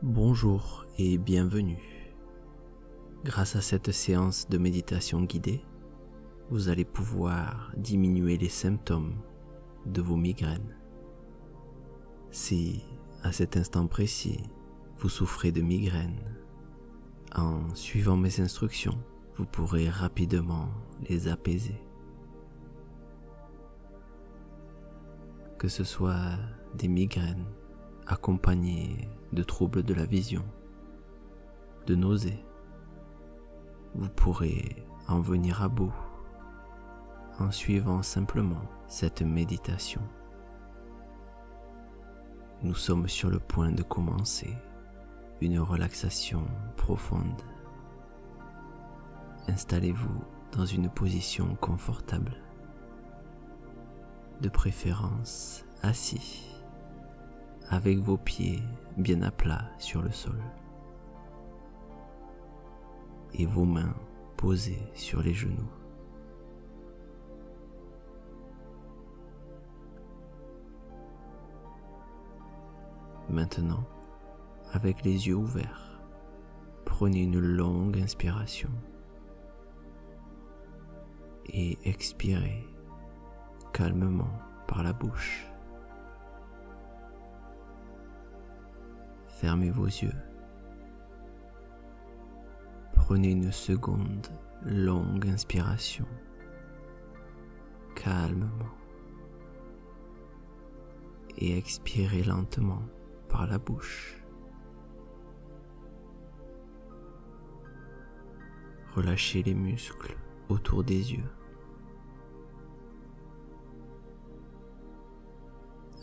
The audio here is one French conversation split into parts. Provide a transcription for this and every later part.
Bonjour et bienvenue. Grâce à cette séance de méditation guidée, vous allez pouvoir diminuer les symptômes de vos migraines. Si, à cet instant précis, vous souffrez de migraines, en suivant mes instructions, vous pourrez rapidement les apaiser. Que ce soit des migraines accompagnées de troubles de la vision, de nausées, vous pourrez en venir à bout en suivant simplement cette méditation. Nous sommes sur le point de commencer une relaxation profonde. Installez-vous dans une position confortable, de préférence assis, avec vos pieds bien à plat sur le sol et vos mains posées sur les genoux. Maintenant, avec les yeux ouverts, prenez une longue inspiration et expirez calmement par la bouche. Fermez vos yeux. Prenez une seconde longue inspiration, calmement, et expirez lentement par la bouche. Relâchez les muscles autour des yeux.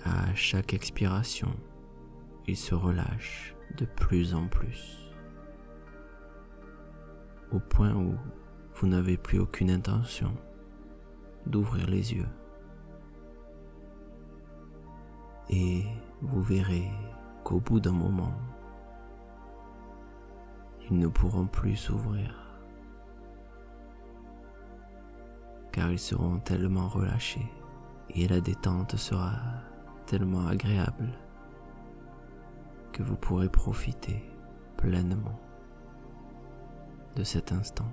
À chaque expiration, il se relâche de plus en plus, au point où vous n'avez plus aucune intention d'ouvrir les yeux. Et vous verrez qu'au bout d'un moment, ils ne pourront plus s'ouvrir, car ils seront tellement relâchés et la détente sera tellement agréable que vous pourrez profiter pleinement de cet instant.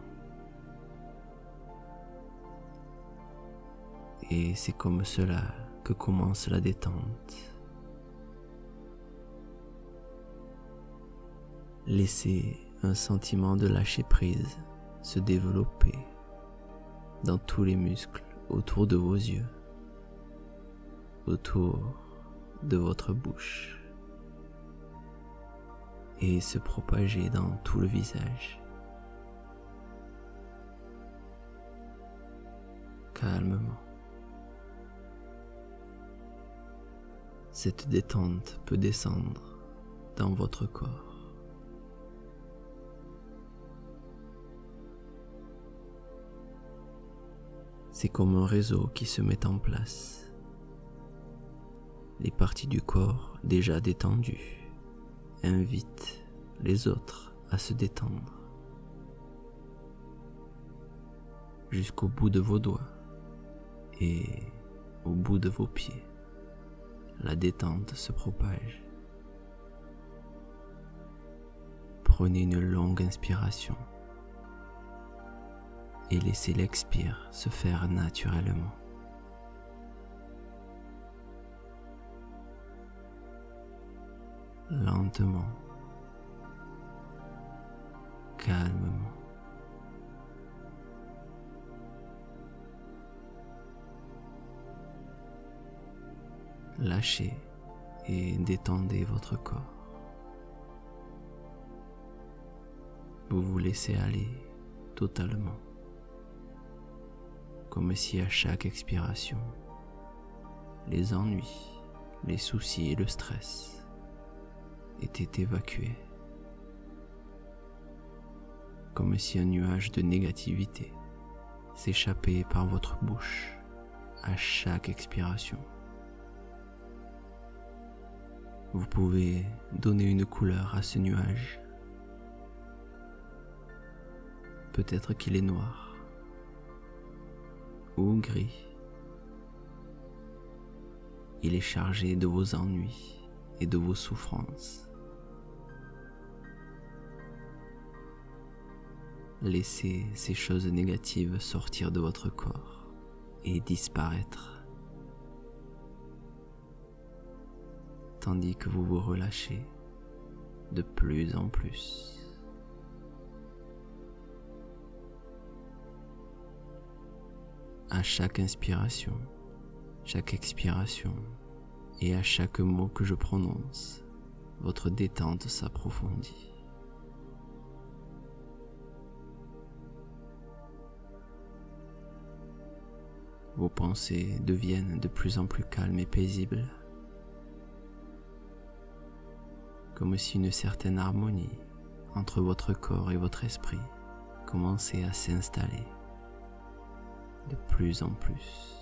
Et c'est comme cela que commence la détente. Laissez un sentiment de lâcher prise se développer dans tous les muscles autour de vos yeux, autour de votre bouche, et se propager dans tout le visage. Calmement. Cette détente peut descendre dans votre corps. C'est comme un réseau qui se met en place. Les parties du corps déjà détendues invitent les autres à se détendre jusqu'au bout de vos doigts et au bout de vos pieds. La détente se propage. Prenez une longue inspiration et laissez l'expire se faire naturellement. Lentement, calmement. Lâchez et détendez votre corps. Vous vous laissez aller totalement, comme si à chaque expiration, les ennuis, les soucis et le stress était évacué, comme si un nuage de négativité s'échappait par votre bouche à chaque expiration. Vous pouvez donner une couleur à ce nuage. Peut-être qu'il est noir ou gris. Il est chargé de vos ennuis et de vos souffrances. Laissez ces choses négatives sortir de votre corps et disparaître, tandis que vous vous relâchez de plus en plus. À chaque inspiration, chaque expiration et à chaque mot que je prononce, votre détente s'approfondit. Vos pensées deviennent de plus en plus calmes et paisibles, comme si une certaine harmonie entre votre corps et votre esprit commençait à s'installer de plus en plus.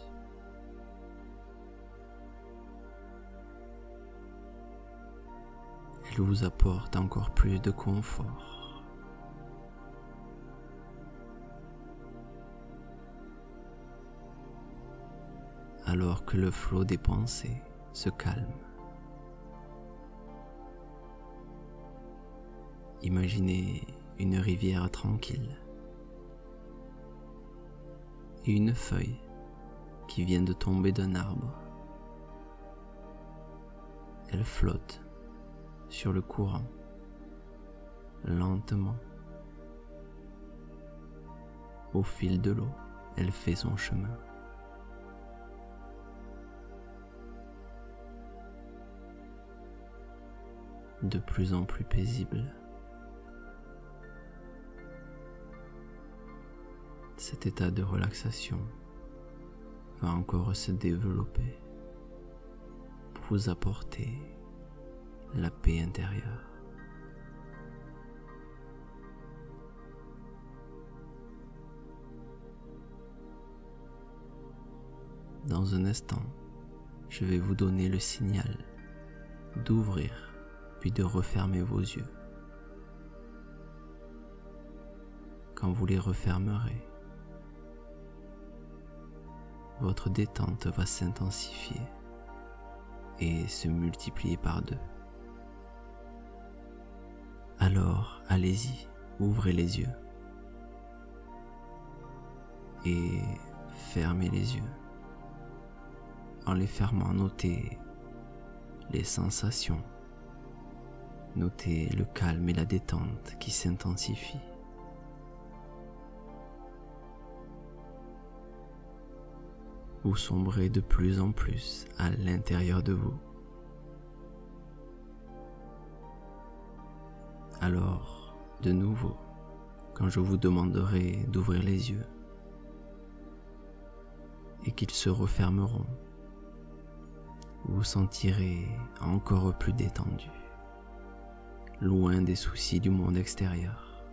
Elle vous apporte encore plus de confort. Alors que le flot des pensées se calme. Imaginez une rivière tranquille et une feuille qui vient de tomber d'un arbre. Elle flotte sur le courant, lentement. Au fil de l'eau, elle fait son chemin. De plus en plus paisible. Cet état de relaxation va encore se développer pour vous apporter la paix intérieure. Dans un instant, je vais vous donner le signal d'ouvrir puis de refermer vos yeux. Quand vous les refermerez, votre détente va s'intensifier et se multiplier par 2. Alors, allez-y, ouvrez les yeux et fermez les yeux. En les fermant, notez les sensations, notez le calme et la détente qui s'intensifient. Vous sombrez de plus en plus à l'intérieur de vous. Alors, de nouveau, quand je vous demanderai d'ouvrir les yeux et qu'ils se refermeront, vous vous sentirez encore plus détendu, loin des soucis du monde extérieur,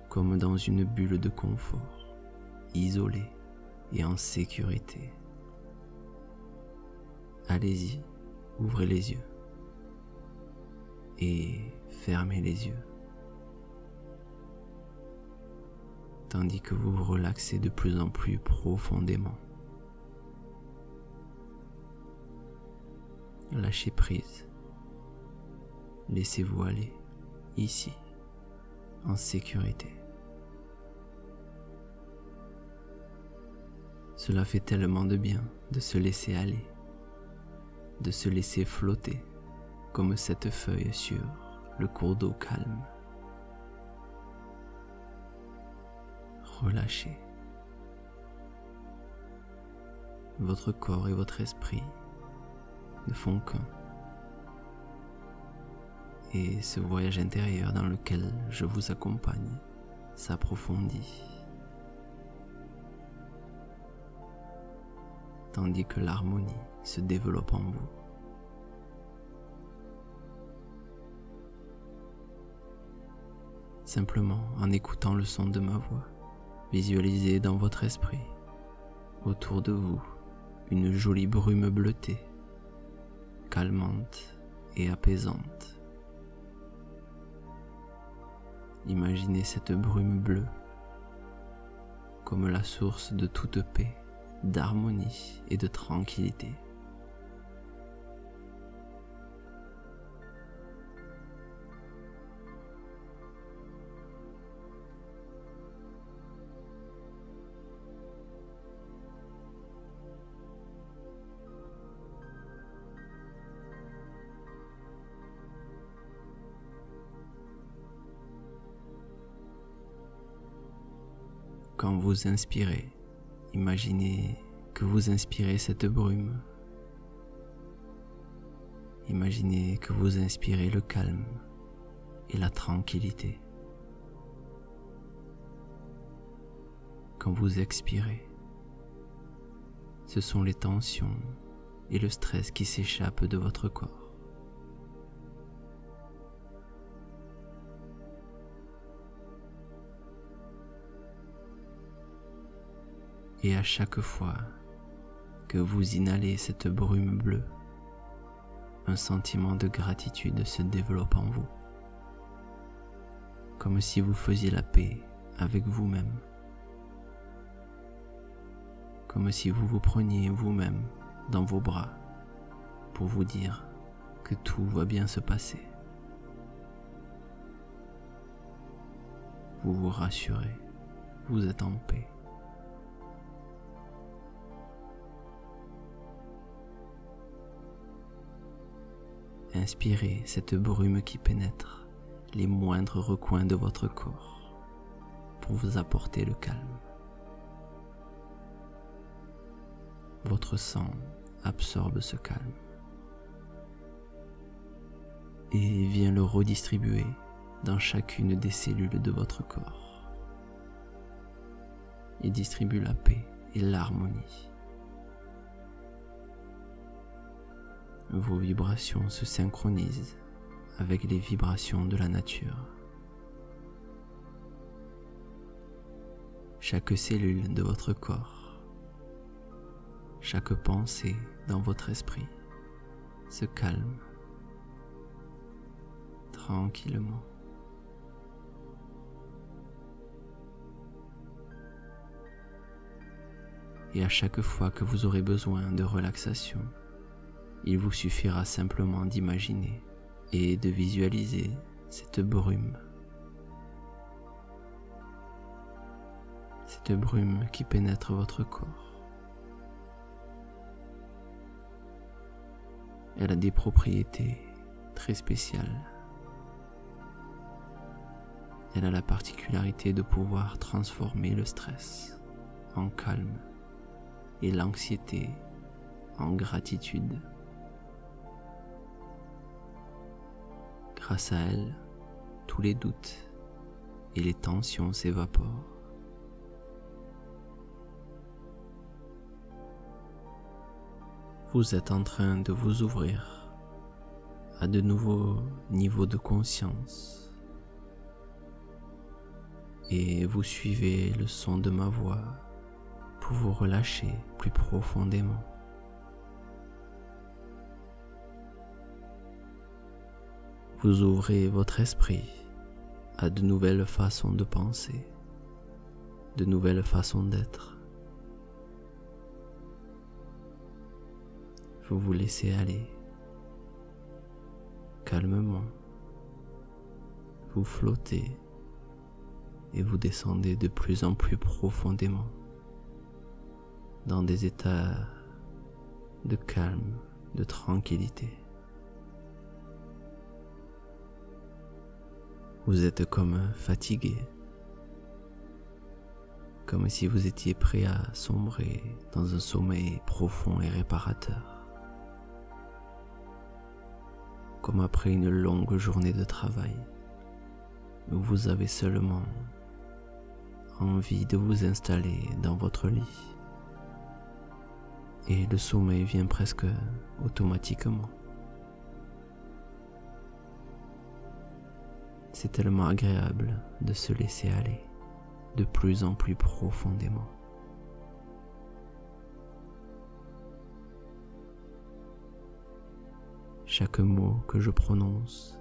comme dans une bulle de confort, isolé et en sécurité. Allez-y, ouvrez les yeux et fermez les yeux, tandis que vous vous relaxez de plus en plus profondément. Lâchez prise, laissez-vous aller, ici, en sécurité. Cela fait tellement de bien de se laisser aller, de se laisser flotter comme cette feuille sur le cours d'eau calme. Relâchez. Votre corps et votre esprit ne font qu'un. Et ce voyage intérieur dans lequel je vous accompagne s'approfondit. Tandis que l'harmonie se développe en vous. Simplement en écoutant le son de ma voix, visualisez dans votre esprit, autour de vous, une jolie brume bleutée, calmante et apaisante. Imaginez cette brume bleue comme la source de toute paix, d'harmonie et de tranquillité. Quand vous inspirez, imaginez que vous inspirez cette brume. Imaginez que vous inspirez le calme et la tranquillité. Quand vous expirez, ce sont les tensions et le stress qui s'échappent de votre corps. Et à chaque fois que vous inhalez cette brume bleue, un sentiment de gratitude se développe en vous, comme si vous faisiez la paix avec vous-même, comme si vous vous preniez vous-même dans vos bras pour vous dire que tout va bien se passer. Vous vous rassurez, vous êtes en paix. Inspirez cette brume qui pénètre les moindres recoins de votre corps pour vous apporter le calme. Votre sang absorbe ce calme et vient le redistribuer dans chacune des cellules de votre corps. Il distribue la paix et l'harmonie. Vos vibrations se synchronisent avec les vibrations de la nature. Chaque cellule de votre corps, chaque pensée dans votre esprit se calme tranquillement. Et à chaque fois que vous aurez besoin de relaxation, il vous suffira simplement d'imaginer et de visualiser cette brume. Cette brume qui pénètre votre corps. Elle a des propriétés très spéciales. Elle a la particularité de pouvoir transformer le stress en calme et l'anxiété en gratitude. Grâce à elle, tous les doutes et les tensions s'évaporent. Vous êtes en train de vous ouvrir à de nouveaux niveaux de conscience et vous suivez le son de ma voix pour vous relâcher plus profondément. Vous ouvrez votre esprit à de nouvelles façons de penser, de nouvelles façons d'être. Vous vous laissez aller calmement. Vous flottez et vous descendez de plus en plus profondément dans des états de calme, de tranquillité. Vous êtes comme fatigué, comme si vous étiez prêt à sombrer dans un sommeil profond et réparateur, comme après une longue journée de travail, où vous avez seulement envie de vous installer dans votre lit, et le sommeil vient presque automatiquement. C'est tellement agréable de se laisser aller de plus en plus profondément. Chaque mot que je prononce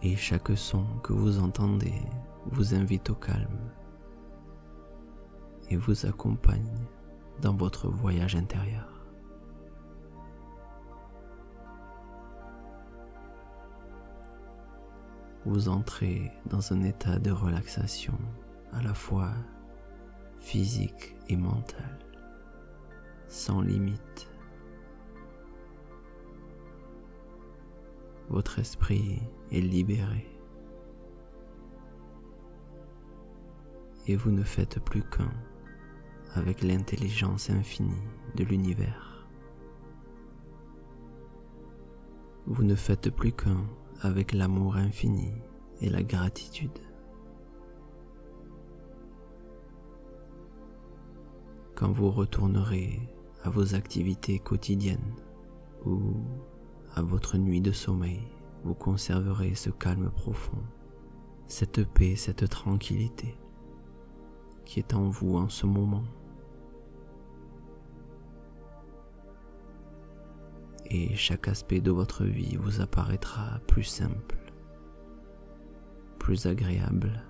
et chaque son que vous entendez vous invite au calme et vous accompagne dans votre voyage intérieur. Vous entrez dans un état de relaxation à la fois physique et mental, sans limite. Votre esprit est libéré et vous ne faites plus qu'un avec l'intelligence infinie de l'univers. Vous ne faites plus qu'un avec l'amour infini et la gratitude. Quand vous retournerez à vos activités quotidiennes ou à votre nuit de sommeil, vous conserverez ce calme profond, cette paix, cette tranquillité qui est en vous en ce moment. Et chaque aspect de votre vie vous apparaîtra plus simple, plus agréable.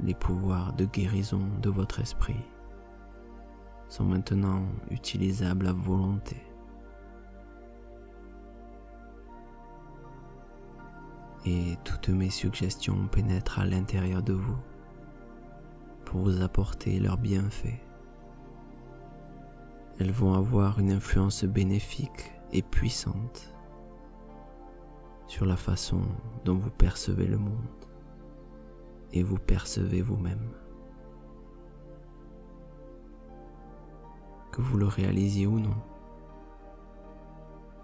Les pouvoirs de guérison de votre esprit sont maintenant utilisables à volonté. Et toutes mes suggestions pénètrent à l'intérieur de vous pour vous apporter leurs bienfaits. Elles vont avoir une influence bénéfique et puissante sur la façon dont vous percevez le monde et vous percevez vous-même. Que vous le réalisiez ou non,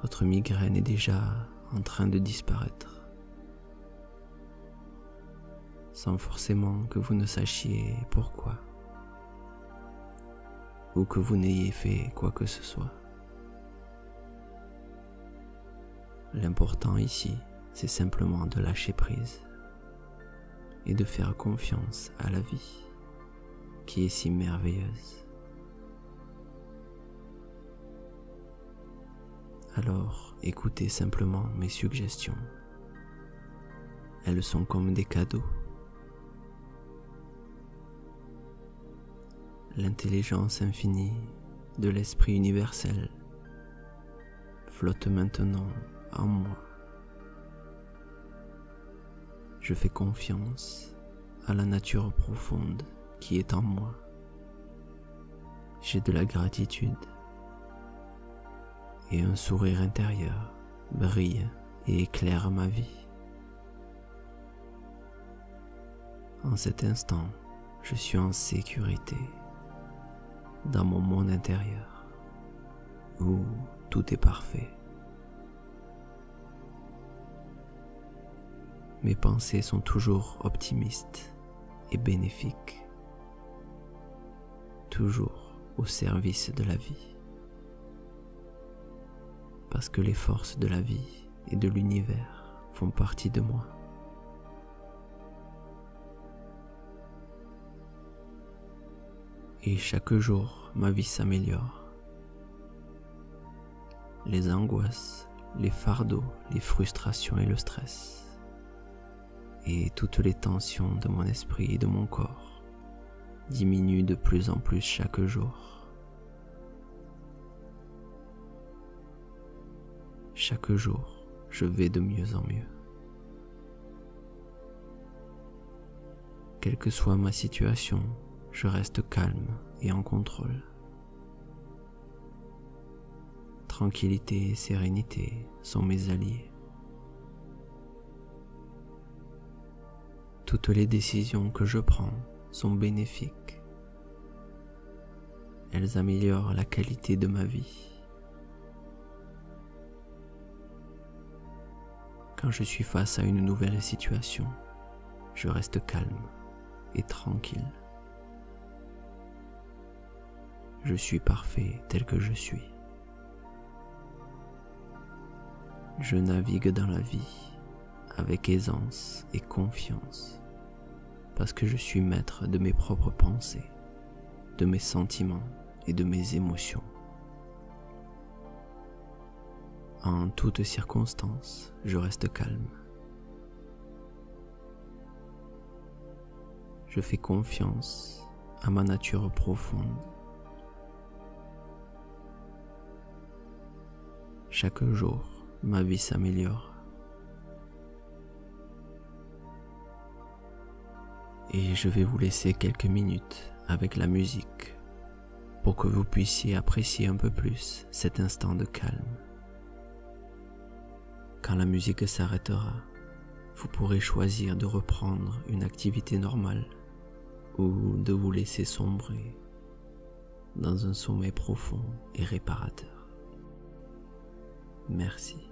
votre migraine est déjà en train de disparaître, sans forcément que vous ne sachiez pourquoi, ou que vous n'ayez fait quoi que ce soit. L'important ici, c'est simplement de lâcher prise et de faire confiance à la vie qui est si merveilleuse. Alors, écoutez simplement mes suggestions. Elles sont comme des cadeaux. L'intelligence infinie de l'esprit universel flotte maintenant en moi. Je fais confiance à la nature profonde qui est en moi. J'ai de la gratitude et un sourire intérieur brille et éclaire ma vie. En cet instant, je suis en sécurité dans mon monde intérieur où tout est parfait. Mes pensées sont toujours optimistes et bénéfiques, toujours au service de la vie, parce que les forces de la vie et de l'univers font partie de moi. Et chaque jour, ma vie s'améliore. Les angoisses, les fardeaux, les frustrations et le stress, et toutes les tensions de mon esprit et de mon corps diminuent de plus en plus chaque jour. Chaque jour, je vais de mieux en mieux. Quelle que soit ma situation, je reste calme et en contrôle. Tranquillité et sérénité sont mes alliés. Toutes les décisions que je prends sont bénéfiques. Elles améliorent la qualité de ma vie. Quand je suis face à une nouvelle situation, je reste calme et tranquille. Je suis parfait tel que je suis. Je navigue dans la vie avec aisance et confiance parce que je suis maître de mes propres pensées, de mes sentiments et de mes émotions. En toutes circonstances, je reste calme. Je fais confiance à ma nature profonde. Chaque jour, ma vie s'améliore. Et je vais vous laisser quelques minutes avec la musique pour que vous puissiez apprécier un peu plus cet instant de calme. Quand la musique s'arrêtera, vous pourrez choisir de reprendre une activité normale ou de vous laisser sombrer dans un sommeil profond et réparateur. Merci.